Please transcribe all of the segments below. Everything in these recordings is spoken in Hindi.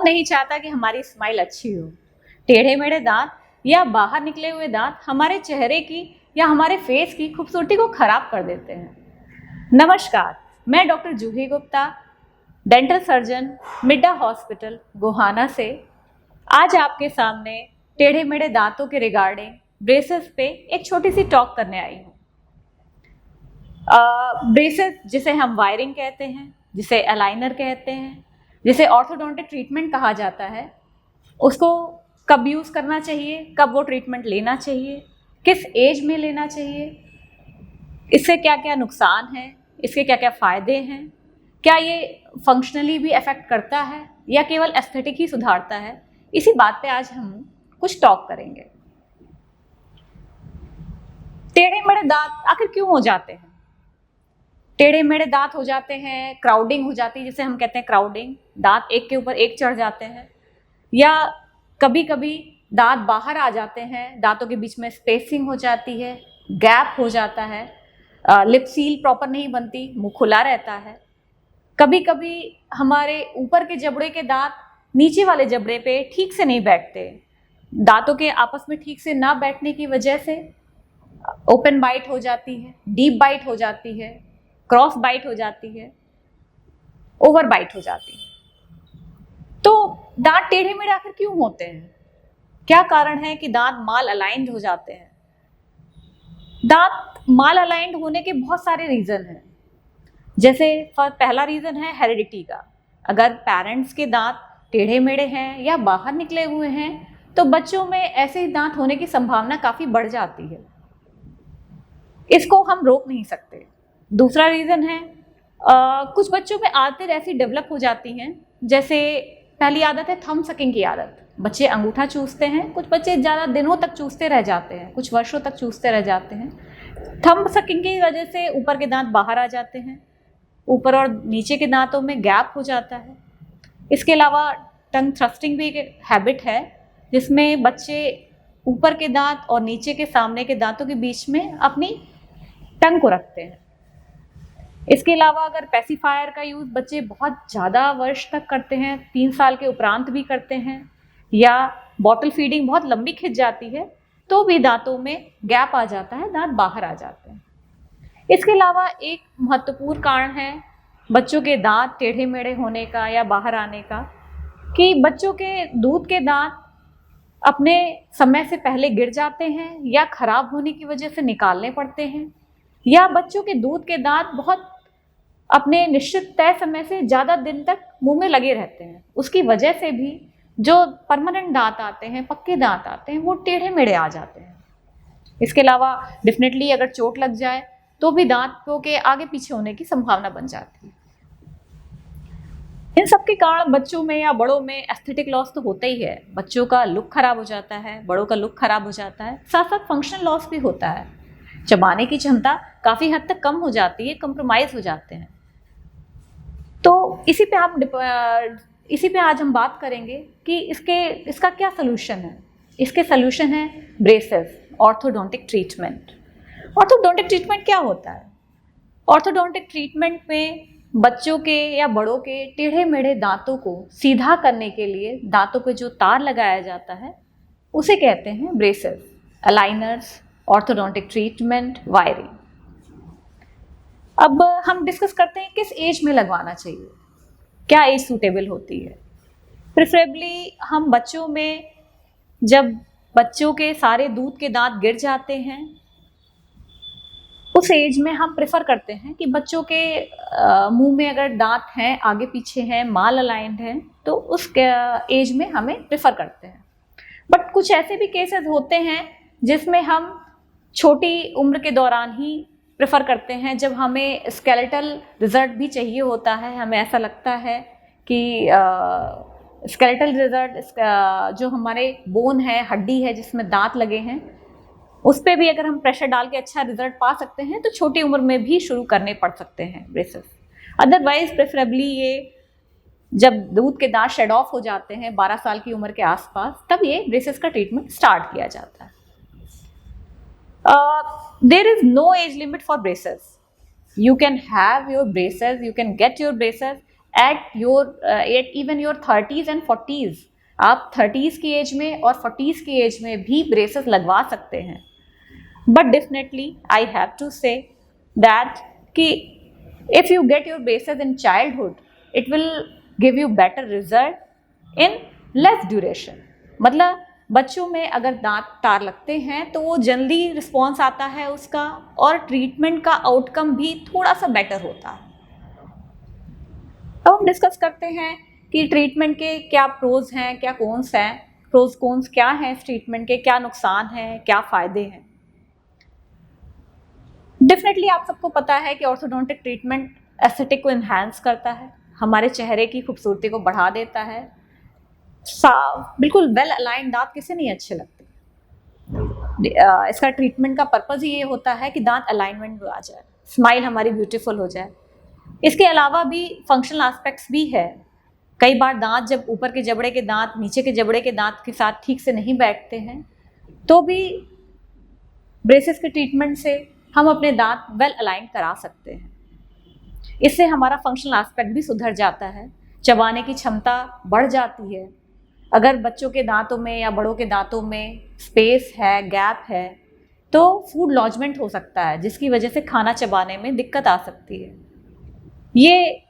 कौन नहीं चाहता कि हमारी स्माइल अच्छी हो। टेढ़े मेढ़े दांत या बाहर निकले हुए दांत हमारे चेहरे की या हमारे फेस की खूबसूरती को खराब कर देते हैं। नमस्कार, मैं doctor Juhi Gupta, dental surgeon, Midda hospital Gohana से आज आपके सामने टेढ़े मेढ़े दांतों के रिगार्डिंग ब्रेसेस पे एक छोटी सी टॉक करने आई हूँ। ब्रेसेस जिसे हम वायरिंग कहते हैं, जिसे अलाइनर कहते हैं, जिसे ऑर्थोडोंटिक ट्रीटमेंट कहा जाता है, उसको कब यूज़ करना चाहिए, कब वो ट्रीटमेंट लेना चाहिए, किस एज में लेना चाहिए, इससे क्या क्या नुकसान है, इसके क्या क्या फ़ायदे हैं, क्या ये फंक्शनली भी अफेक्ट करता है या केवल एस्थेटिक ही सुधारता है, इसी बात पे आज हम कुछ टॉक करेंगे। टेढ़े मेढ़े दांत आखिर क्यों हो जाते हैं? टेढ़े मेढ़े दांत हो जाते हैं, क्राउडिंग हो जाती है, जिसे हम कहते हैं क्राउडिंग, दांत एक के ऊपर एक चढ़ जाते हैं, या कभी कभी दांत बाहर आ जाते हैं, दांतों के बीच में स्पेसिंग हो जाती है, गैप हो जाता है, लिप सील प्रॉपर नहीं बनती, मुंह खुला रहता है। कभी कभी हमारे ऊपर के जबड़े के दांत नीचे वाले जबड़े पे ठीक से नहीं बैठते, दांतों के आपस में ठीक से ना बैठने की वजह से ओपन बाइट हो जाती है, डीप बाइट हो जाती है, क्रॉस बाइट हो जाती है, ओवर बाइट हो जाती है। तो दांत टेढ़े मेढ़े आखिर क्यों होते हैं? क्या कारण है कि दांत माल अलाइंड हो जाते हैं? दांत माल अलाइंड होने के बहुत सारे रीजन हैं। जैसे पहला रीजन है हेरिडिटी का। अगर पेरेंट्स के दांत टेढ़े मेढ़े हैं या बाहर निकले हुए हैं तो बच्चों में ऐसे ही दांत होने की संभावना काफी बढ़ जाती है, इसको हम रोक नहीं सकते। दूसरा रीजन है कुछ बच्चों में आदतें ऐसी डेवलप हो जाती हैं, जैसे पहली आदत है थंब सकिंग की आदत। बच्चे अंगूठा चूसते हैं, कुछ बच्चे ज़्यादा दिनों तक चूसते रह जाते हैं, कुछ वर्षों तक चूसते रह जाते हैं। थंब सकिंग की वजह से ऊपर के दांत बाहर आ जाते हैं, ऊपर और नीचे के दांतों में गैप हो जाता है। इसके अलावा टंग थ्रस्टिंग भी एक हैबिट है, जिसमें बच्चे ऊपर के दांत और नीचे के सामने के दांतों के बीच में अपनी टंग को रखते हैं। इसके अलावा अगर पेसिफायर का यूज़ बच्चे बहुत ज़्यादा वर्ष तक करते हैं, 3 साल के उपरांत भी करते हैं, या बॉटल फीडिंग बहुत लंबी खिंच जाती है, तो भी दांतों में गैप आ जाता है, दांत बाहर आ जाते हैं। इसके अलावा एक महत्वपूर्ण कारण है बच्चों के दांत टेढ़े मेढ़े होने का या बाहर आने का, कि बच्चों के दूध के दांत अपने समय से पहले गिर जाते हैं या खराब होने की वजह से निकालने पड़ते हैं, या बच्चों के दूध के दांत बहुत अपने निश्चित तय समय से ज़्यादा दिन तक मुंह में लगे रहते हैं। उसकी वजह से भी जो परमानेंट दांत आते हैं, पक्के दांत आते हैं, वो टेढ़े मेढ़े आ जाते हैं। इसके अलावा डेफिनेटली अगर चोट लग जाए तो भी दांतों के आगे पीछे होने की संभावना बन जाती है। इन सब के कारण बच्चों में या बड़ों में एस्थेटिक लॉस तो होता ही है। बच्चों का लुक खराब हो जाता है, बड़ों का लुक खराब हो जाता है, साथ साथ फंक्शनल लॉस भी होता है। चबाने की क्षमता काफ़ी हद तक कम हो जाती है, कंप्रोमाइज़ हो जाते हैं। तो इसी पे आज हम बात करेंगे कि इसका क्या सोल्यूशन है। इसके सोल्यूशन है braces, orthodontic treatment. Orthodontic treatment क्या होता है? ऑर्थोडोंटिक ट्रीटमेंट में बच्चों के या बड़ों के टेढ़े मेढ़े दांतों को सीधा करने के लिए दांतों पे जो तार लगाया जाता है उसे कहते हैं braces, aligners, orthodontic treatment, wiring. अब हम डिस्कस करते हैं किस एज में लगवाना चाहिए, क्या एज सूटेबल होती है। प्रेफरेबली हम बच्चों में, जब बच्चों के सारे दूध के दांत गिर जाते हैं, उस एज में हम प्रेफर करते हैं कि बच्चों के मुंह में अगर दांत हैं, आगे पीछे हैं, माल अलाइंड हैं, तो उस एज में हमें प्रेफर करते हैं। बट कुछ ऐसे भी केसेस होते हैं जिसमें हम छोटी उम्र के दौरान ही प्रेफर करते हैं, जब हमें स्केलेटल रिजल्ट भी चाहिए होता है। हमें ऐसा लगता है कि स्केलेटल रिजल्ट, जो हमारे बोन है, हड्डी है जिसमें दांत लगे हैं, उस पर भी अगर हम प्रेशर डाल के अच्छा रिजल्ट पा सकते हैं तो छोटी उम्र में भी शुरू करने पड़ सकते हैं ब्रेसेस। अदरवाइज प्रेफरेबली ये जब दूध के दांत शेड ऑफ हो जाते हैं 12 साल की उम्र के आसपास, तब ये ब्रेसेस का ट्रीटमेंट स्टार्ट किया जाता है। There is no age limit for braces. You can have your braces, you can get your braces at even your 30s and 40s, आप 30s की एज में और 40s की एज में भी ब्रेसेस लगवा सकते हैं। But definitely I have to say that कि if you get your braces in childhood, it will give you better result in less duration. मतलब बच्चों में अगर दांत तार लगते हैं तो वो जल्दी रिस्पॉन्स आता है उसका, और ट्रीटमेंट का आउटकम भी थोड़ा सा बेटर होता है। अब हम डिस्कस करते हैं कि ट्रीटमेंट के क्या प्रोज हैं, क्या कॉन्स हैं। प्रोज कॉन्स क्या हैं इस ट्रीटमेंट के, क्या नुकसान हैं, क्या फ़ायदे हैं। डेफिनेटली आप सबको पता है कि ऑर्थोडोंटिक ट्रीटमेंट एस्थेटिक को इन्हांस करता है, हमारे चेहरे की खूबसूरती को बढ़ा देता है। साफ बिल्कुल वेल अलाइंड दांत किसे नहीं अच्छे लगते। इसका ट्रीटमेंट का पर्पज़ ही ये होता है कि दांत अलाइनमेंट में आ जाए, स्माइल हमारी ब्यूटीफुल हो जाए। इसके अलावा भी फंक्शनल एस्पेक्ट्स भी है। कई बार दांत जब ऊपर के जबड़े के दांत नीचे के जबड़े के दांत के साथ ठीक से नहीं बैठते हैं, तो भी ब्रेसेस के ट्रीटमेंट से हम अपने दांत वेल अलाइन करा सकते हैं। इससे हमारा फंक्शनल एस्पेक्ट भी सुधर जाता है, चबाने की क्षमता बढ़ जाती है। अगर बच्चों के दांतों में या बड़ों के दांतों में स्पेस है, गैप है, तो फूड लॉजमेंट हो सकता है, जिसकी वजह से खाना चबाने में दिक्कत आ सकती है। ये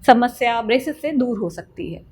समस्या ब्रेसेस से दूर हो सकती है।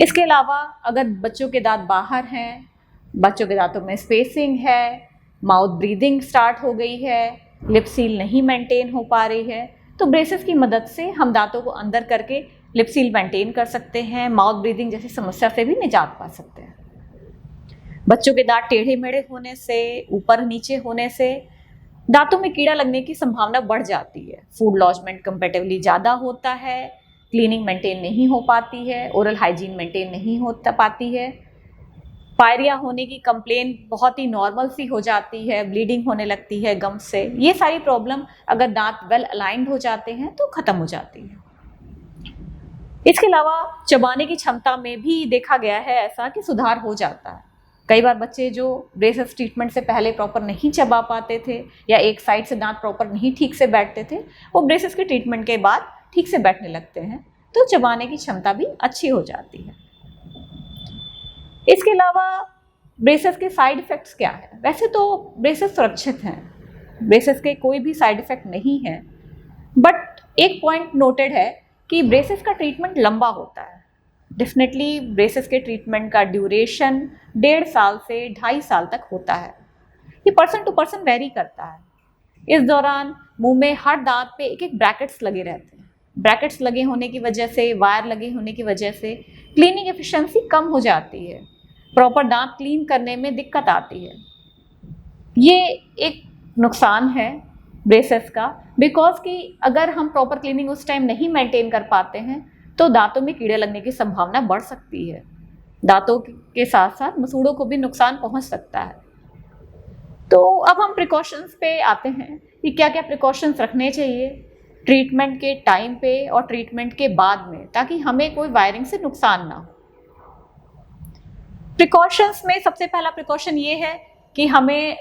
इसके अलावा अगर बच्चों के दांत बाहर हैं, बच्चों के दांतों में स्पेसिंग है, माउथ ब्रीदिंग स्टार्ट हो गई है, लिप सील नहीं मेंटेन हो पा रही है, तो ब्रेसेस की मदद से हम दांतों को अंदर करके लिप सील मेंटेन कर सकते हैं, माउथ ब्रीदिंग जैसी समस्या से भी निजात पा सकते हैं। बच्चों के दांत टेढ़े मेढ़े होने से, ऊपर नीचे होने से दांतों में कीड़ा लगने की संभावना बढ़ जाती है। फूड लॉजमेंट कंपैरेटिवली ज़्यादा होता है, क्लीनिंग मेंटेन नहीं हो पाती है, ओरल हाइजीन मेंटेन नहीं हो पाती है, पायरिया होने की कंप्लेन बहुत ही नॉर्मल सी हो जाती है, ब्लीडिंग होने लगती है गम से। ये सारी प्रॉब्लम अगर दांत वेल अलाइंड हो जाते हैं तो ख़त्म हो जाती है। इसके अलावा चबाने की क्षमता में भी देखा गया है ऐसा कि सुधार हो जाता है। कई बार बच्चे जो ब्रेसेस ट्रीटमेंट से पहले प्रॉपर नहीं चबा पाते थे या एक साइड से दांत प्रॉपर नहीं ठीक से बैठते थे, वो ब्रेसेस के ट्रीटमेंट के बाद ठीक से बैठने लगते हैं, तो चबाने की क्षमता भी अच्छी हो जाती है। इसके अलावा ब्रेसेस के साइड इफ़ेक्ट्स क्या है? वैसे तो ब्रेसेस सुरक्षित हैं, ब्रेसेस के कोई भी साइड इफ़ेक्ट नहीं है, बट एक पॉइंट नोटेड है कि ब्रेसेस का ट्रीटमेंट लंबा होता है। डेफिनेटली ब्रेसेस के ट्रीटमेंट का ड्यूरेशन 1.5 साल से 2.5 साल तक होता है। ये पर्सन टू पर्सन वेरी करता है। इस दौरान मुंह में हर दांत पे एक एक ब्रैकेट्स लगे रहते हैं। ब्रैकेट्स लगे होने की वजह से, वायर लगे होने की वजह से क्लीनिंग एफिशिएंसी कम हो जाती है, प्रॉपर दांत क्लीन करने में दिक्कत आती है। ये एक नुकसान है ब्रेसेस का, बिकॉज कि अगर हम प्रॉपर क्लीनिंग उस टाइम नहीं मेंटेन कर पाते हैं तो दांतों में कीड़े लगने की संभावना बढ़ सकती है। दांतों के साथ साथ मसूड़ों को भी नुकसान पहुंच सकता है। तो अब हम प्रिकॉशंस पे आते हैं कि क्या क्या प्रिकॉशंस रखने चाहिए ट्रीटमेंट के टाइम पे और ट्रीटमेंट के बाद में, ताकि हमें कोई वायरिंग से नुकसान ना हो। प्रिकॉशंस में सबसे पहला प्रिकॉशन ये है कि हमें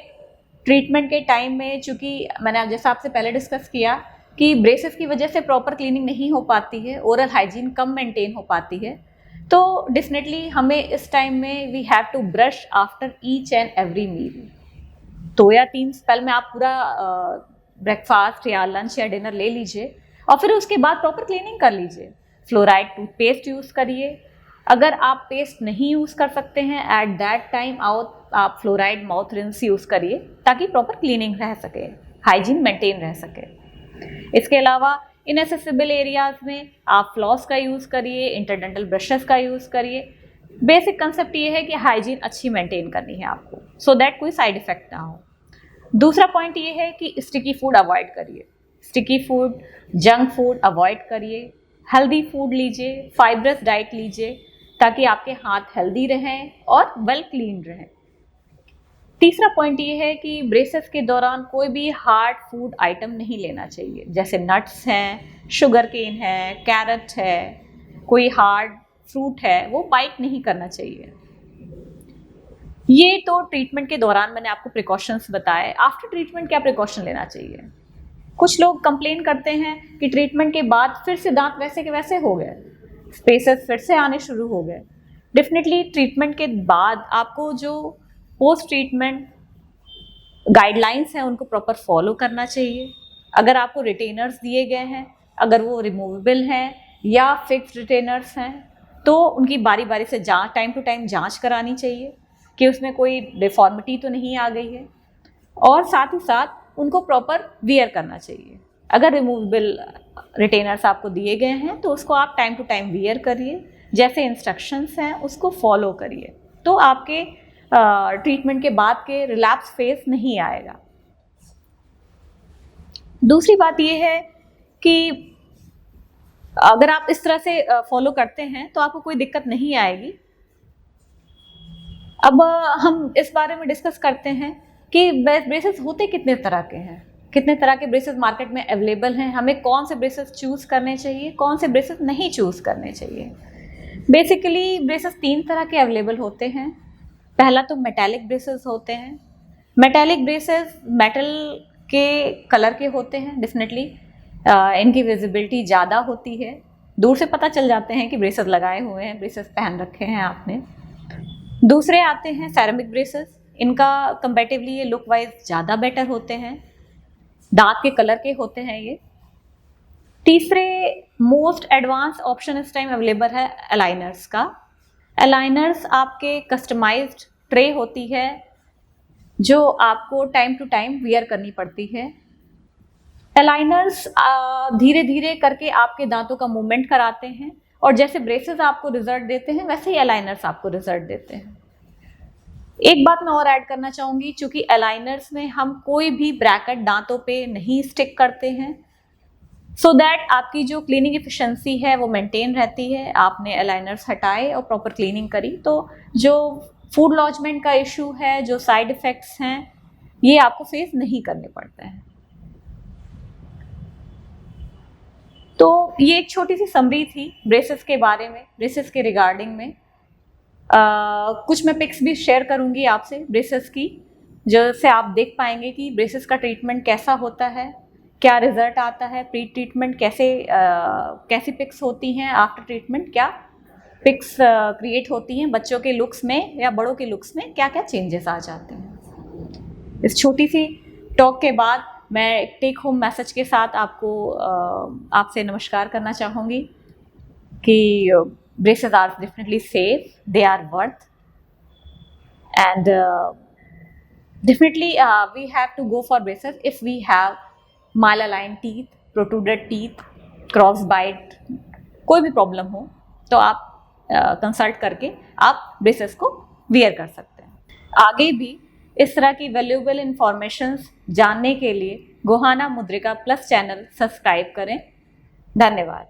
ट्रीटमेंट के टाइम में, चूँकि मैंने जैसा आपसे पहले डिस्कस किया कि ब्रेसेस की वजह से प्रॉपर क्लीनिंग नहीं हो पाती है, ओरल हाइजीन कम मेंटेन हो पाती है, तो डेफिनेटली हमें इस टाइम में we have to brush after each and every meal. 2 या 3 स्पेल में आप पूरा ब्रेकफास्ट या लंच या डिनर ले लीजिए और फिर उसके बाद प्रॉपर क्लीनिंग कर लीजिए। फ्लोराइड टूथपेस्ट यूज़ करिए। अगर आप पेस्ट नहीं यूज़ कर सकते हैं एट दैट टाइम आप फ्लोराइड माउथ रिंस यूज़ करिए, ताकि प्रॉपर क्लीनिंग रह सके, हाइजीन मेंटेन रह सके। इसके अलावा इनएसेसिबल एरियाज में आप फ्लॉस का यूज़ करिए, इंटरडेंटल ब्रशेस का यूज़ करिए। बेसिक कंसेप्ट ये है कि हाइजीन अच्छी मेंटेन करनी है आपको, सो दैट कोई साइड इफ़ेक्ट ना हो। दूसरा पॉइंट ये है कि स्टिकी फूड अवॉइड करिए। Sticky food, junk food avoid करिए। हेल्दी फूड लीजिए, फाइब्रस डाइट लीजिए, ताकि आपके हाथ हेल्दी रहें और वेल क्लीन रहें। तीसरा पॉइंट ये है कि ब्रेसेस के दौरान कोई भी हार्ड फूड आइटम नहीं लेना चाहिए, जैसे नट्स हैं, शुगर केन है, कैरेट है, कोई हार्ड फ्रूट है, वो बाइट नहीं करना चाहिए। ये तो ट्रीटमेंट के दौरान मैंने आपको प्रिकॉशंस बताए। आफ्टर ट्रीटमेंट क्या प्रिकॉशन लेना चाहिए? कुछ लोग कंप्लेन करते हैं कि ट्रीटमेंट के बाद फिर से दांत वैसे के वैसे हो गए, स्पेसेस फिर से आने शुरू हो गए। डेफिनेटली ट्रीटमेंट के बाद आपको जो पोस्ट ट्रीटमेंट गाइडलाइंस हैं उनको प्रॉपर फॉलो करना चाहिए। अगर आपको रिटेनर्स दिए गए हैं, अगर वो रिमूवेबल हैं या फिक्स्ड रिटेनर्स हैं, तो उनकी बारी बारी से टाइम टू टाइम जांच करानी चाहिए कि उसमें कोई डिफॉर्मिटी तो नहीं आ गई है, और साथ ही साथ उनको प्रॉपर वियर करना चाहिए। अगर रिमूवेबल रिटेनर्स आपको दिए गए हैं तो उसको आप टाइम टू टाइम वियर करिए, जैसे इंस्ट्रक्शंस हैं उसको फॉलो करिए, तो आपके ट्रीटमेंट के बाद के रिलैप्स फेज नहीं आएगा। दूसरी बात यह है कि अगर आप इस तरह से फॉलो करते हैं तो आपको कोई दिक्कत नहीं आएगी। अब हम इस बारे में डिस्कस करते हैं कि ब्रेसेस होते कितने तरह के हैं, कितने तरह के ब्रेसेस मार्केट में अवेलेबल हैं, हमें कौन से ब्रेसेस चूज़ करने चाहिए, कौन से ब्रेसेस नहीं चूज़ करने चाहिए। बेसिकली ब्रेसेस 3 तरह के अवेलेबल होते हैं। पहला तो मेटालिक ब्रेसेस होते हैं। मेटालिक ब्रेसेस मेटल के कलर के होते हैं। डेफिनेटली इनकी विजिबिलिटी ज़्यादा होती है, दूर से पता चल जाते हैं कि ब्रेसेस लगाए हुए हैं, ब्रेसेस पहन रखे हैं आपने। दूसरे आते हैं सेरेमिक ब्रेसेस। इनका कंपैरेटिवली ये लुक वाइज ज़्यादा बेटर होते हैं, दांत के कलर के होते हैं ये। तीसरे मोस्ट एडवांस ऑप्शन इस टाइम अवेलेबल है अलाइनर्स का। अलाइनर्स आपके कस्टमाइज्ड ट्रे होती है जो आपको टाइम टू टाइम वियर करनी पड़ती है। अलाइनर्स धीरे धीरे करके आपके दांतों का मूवमेंट कराते हैं, और जैसे ब्रेसेस आपको रिजल्ट देते हैं वैसे ही अलाइनर्स आपको रिजल्ट देते हैं। एक बात मैं और ऐड करना चाहूँगी, चूँकि अलाइनर्स में हम कोई भी ब्रैकेट दांतों पे नहीं स्टिक करते हैं, सो दैट आपकी जो क्लीनिंग एफिशिएंसी है वो मेंटेन रहती है। आपने अलाइनर्स हटाए और प्रॉपर क्लीनिंग करी तो जो फूड लॉजमेंट का इशू है, जो साइड इफ़ेक्ट्स हैं, ये आपको फेस नहीं करने पड़ते हैं। तो ये एक छोटी सी समरी थी ब्रेसेस के बारे में, ब्रेसेस के रिगार्डिंग में। कुछ मैं पिक्स भी शेयर करूँगी आपसे ब्रेसेस की, जिससे आप देख पाएंगे कि ब्रेसेस का ट्रीटमेंट कैसा होता है, क्या रिजल्ट आता है, प्री ट्रीटमेंट कैसी पिक्स होती हैं, आफ्टर ट्रीटमेंट क्या पिक्स क्रिएट होती हैं, बच्चों के लुक्स में या बड़ों के लुक्स में क्या क्या चेंजेस आ जाते हैं। इस छोटी सी टॉक के बाद मैं टेक होम मैसेज के साथ आपसे नमस्कार करना चाहूँगी कि braces are definitely safe, they are worth, and definitely we have to go for braces if we have malaligned teeth, protruded teeth, cross bite, कोई भी प्रॉब्लम हो तो आप कंसल्ट करके आप ब्रेसेस को वियर कर सकते हैं। आगे भी इस तरह की वैल्यूएबल इंफॉर्मेशंस जानने के लिए गोहाना मुद्रिका प्लस चैनल सब्सक्राइब करें। धन्यवाद।